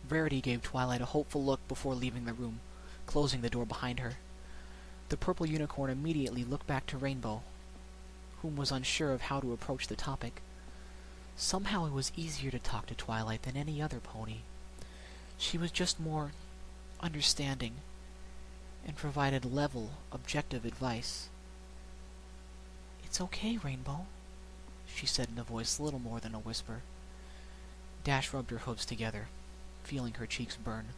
Rarity gave Twilight a hopeful look before leaving the room, closing the door behind her. The purple unicorn immediately looked back to Rainbow, whom was unsure of how to approach the topic. Somehow it was easier to talk to Twilight than any other pony. She was just more understanding and provided level, objective advice. "It's okay, Rainbow," she said in a voice little more than a whisper. Dash rubbed her hooves together, feeling her cheeks burn.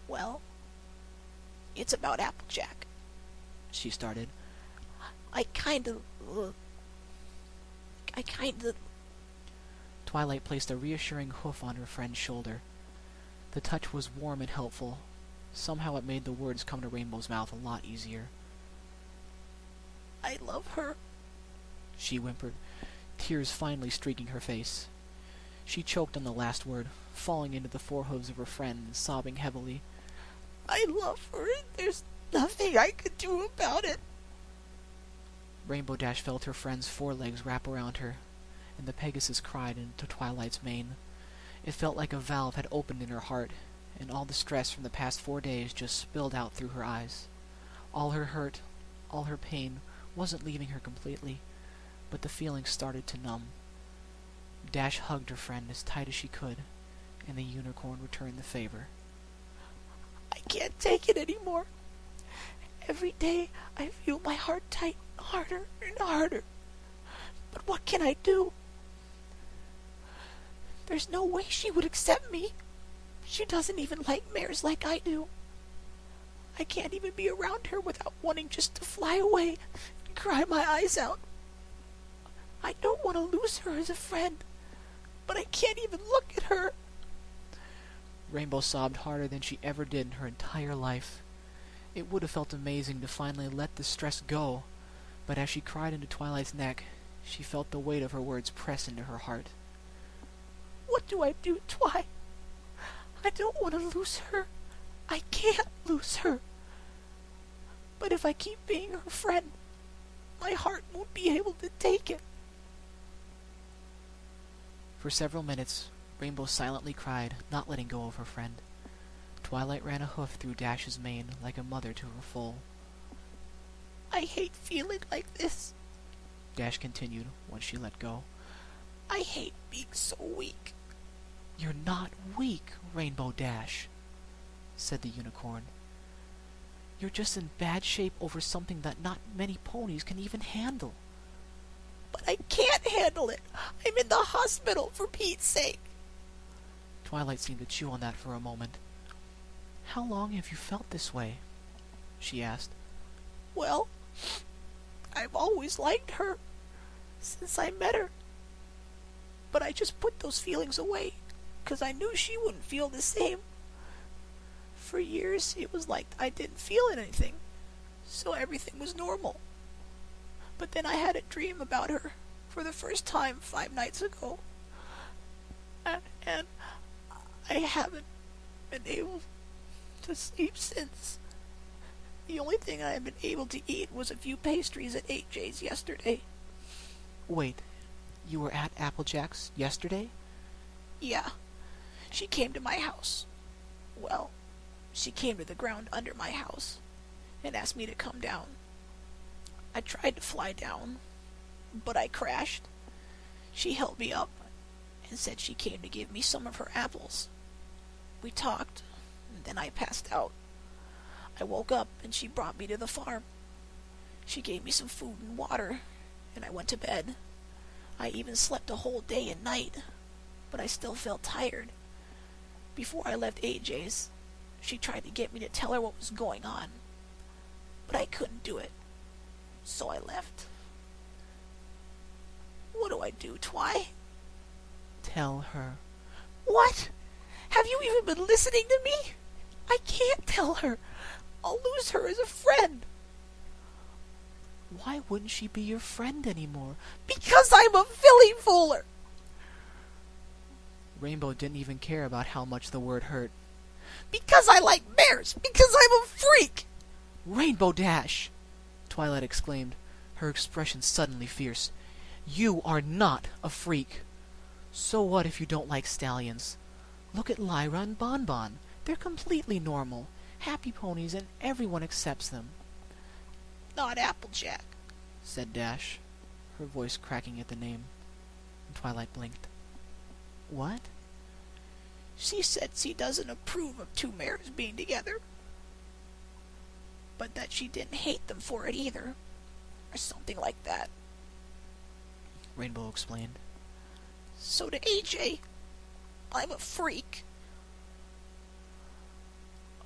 "Well, it's about Applejack," she started. I kind of... Twilight placed a reassuring hoof on her friend's shoulder. The touch was warm and helpful. Somehow it made the words come to Rainbow's mouth a lot easier. "I love her," she whimpered, tears finally streaking her face. She choked on the last word, falling into the forehooves of her friend and sobbing heavily. "I love her, and there's nothing I could do about it." Rainbow Dash felt her friend's forelegs wrap around her, and the Pegasus cried into Twilight's mane. It felt like a valve had opened in her heart, and all the stress from the past 4 days just spilled out through her eyes. All her hurt, all her pain, wasn't leaving her completely, but the feeling started to numb. Dash hugged her friend as tight as she could, and the unicorn returned the favor. "I can't take it anymore. Every day I feel my heart tighten harder and harder. But what can I do? There's no way she would accept me. She doesn't even like mares like I do. I can't even be around her without wanting just to fly away and cry my eyes out. I don't want to lose her as a friend, but I can't even look at her." Rainbow sobbed harder than she ever did in her entire life. It would have felt amazing to finally let the stress go, but as she cried into Twilight's neck, she felt the weight of her words press into her heart. "What do I do, Twi? I don't want to lose her. I can't lose her. But if I keep being her friend, my heart won't be able to take it." For several minutes, Rainbow silently cried, not letting go of her friend. Twilight ran a hoof through Dash's mane like a mother to her foal. "I hate feeling like this," Dash continued when she let go. "I hate being so weak." "You're not weak, Rainbow Dash," said the unicorn. "You're just in bad shape over something that not many ponies can even handle." "But I can't handle it. I'm in the hospital, for Pete's sake." Twilight seemed to chew on that for a moment. "How long have you felt this way?" she asked. "Well, I've always liked her, since I met her. But I just put those feelings away, 'cause I knew she wouldn't feel the same. For years, it was like I didn't feel anything, so everything was normal. But then I had a dream about her, for the first time 5 nights ago. And I haven't been able to sleep since. The only thing I have been able to eat was a few pastries at AJ's yesterday." "Wait, you were at Applejack's yesterday?" "Yeah. She came to my house. Well, she came to the ground under my house and asked me to come down. I tried to fly down, but I crashed. She held me up and said she came to give me some of her apples. We talked, and then I passed out. I woke up and she brought me to the farm. She gave me some food and water, and I went to bed. I even slept a whole day and night, but I still felt tired. Before I left AJ's, she tried to get me to tell her what was going on, but I couldn't do it, so I left. What do I do, Twi?" "Tell her." "What? Have you even been listening to me? I can't tell her. I'll lose her as a friend." "Why wouldn't she be your friend anymore?" "Because I'm a filly fooler." Rainbow didn't even care about how much the word hurt. "Because I like mares. Because I'm a freak." "Rainbow Dash!" Twilight exclaimed, her expression suddenly fierce. "You are not a freak. So what if you don't like stallions? Look at Lyra and Bonbon. They're completely normal. Happy ponies, and everyone accepts them. Not Applejack, said Dash, her voice cracking at the name. Twilight blinked. What? She said she doesn't approve of two mares being together, but that she didn't hate them for it either, or something like that. Rainbow explained. So to AJ, I'm a freak.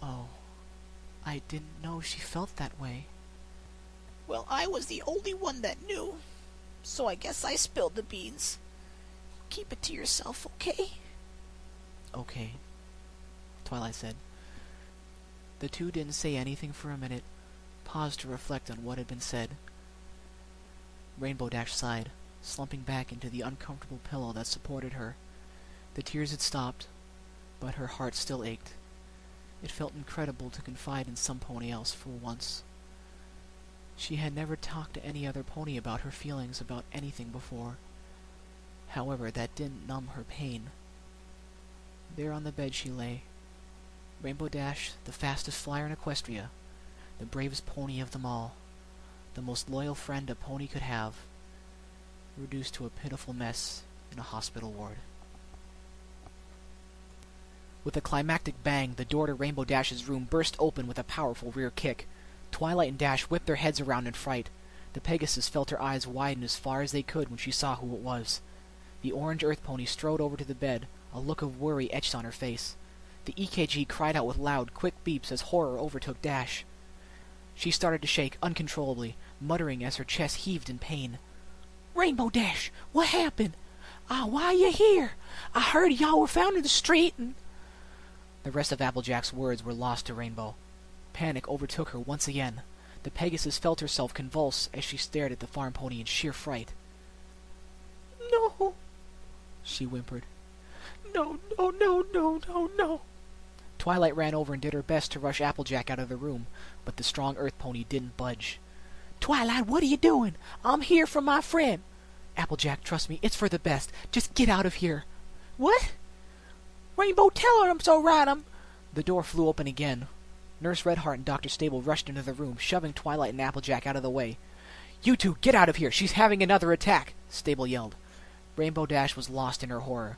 Oh, I didn't know she felt that way. Well, I was the only one that knew, so I guess I spilled the beans. Keep it to yourself, okay? Okay, Twilight said. The two didn't say anything for a minute, paused to reflect on what had been said. Rainbow Dash sighed, slumping back into the uncomfortable pillow that supported her. The tears had stopped, but her heart still ached. It felt incredible to confide in some pony else for once. She had never talked to any other pony about her feelings about anything before. However, that didn't numb her pain. There on the bed she lay, Rainbow Dash, the fastest flyer in Equestria, the bravest pony of them all, the most loyal friend a pony could have, reduced to a pitiful mess in a hospital ward. With a climactic bang, the door to Rainbow Dash's room burst open with a powerful rear kick. Twilight and Dash whipped their heads around in fright. The Pegasus felt her eyes widen as far as they could when she saw who it was. The orange earth pony strode over to the bed, a look of worry etched on her face. The EKG cried out with loud, quick beeps as horror overtook Dash. She started to shake uncontrollably, muttering as her chest heaved in pain. Rainbow Dash, what happened? Why you here? I heard y'all were found in the street and... The rest of Applejack's words were lost to Rainbow. Panic overtook her once again. The Pegasus felt herself convulse as she stared at the farm pony in sheer fright. No, she whimpered. No. Twilight ran over and did her best to rush Applejack out of the room, but the strong earth pony didn't budge. Twilight, what are you doing? I'm here for my friend. Applejack, trust me, it's for the best. Just get out of here. What? Rainbow, tell her I'm so right. The door flew open again. Nurse Redheart and Dr. Stable rushed into the room, shoving Twilight and Applejack out of the way. You two, get out of here! She's having another attack! Stable yelled. Rainbow Dash was lost in her horror,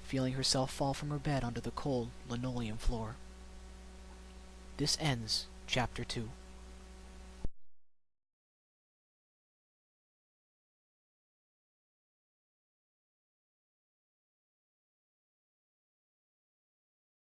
feeling herself fall from her bed onto the cold linoleum floor. This ends Chapter 2.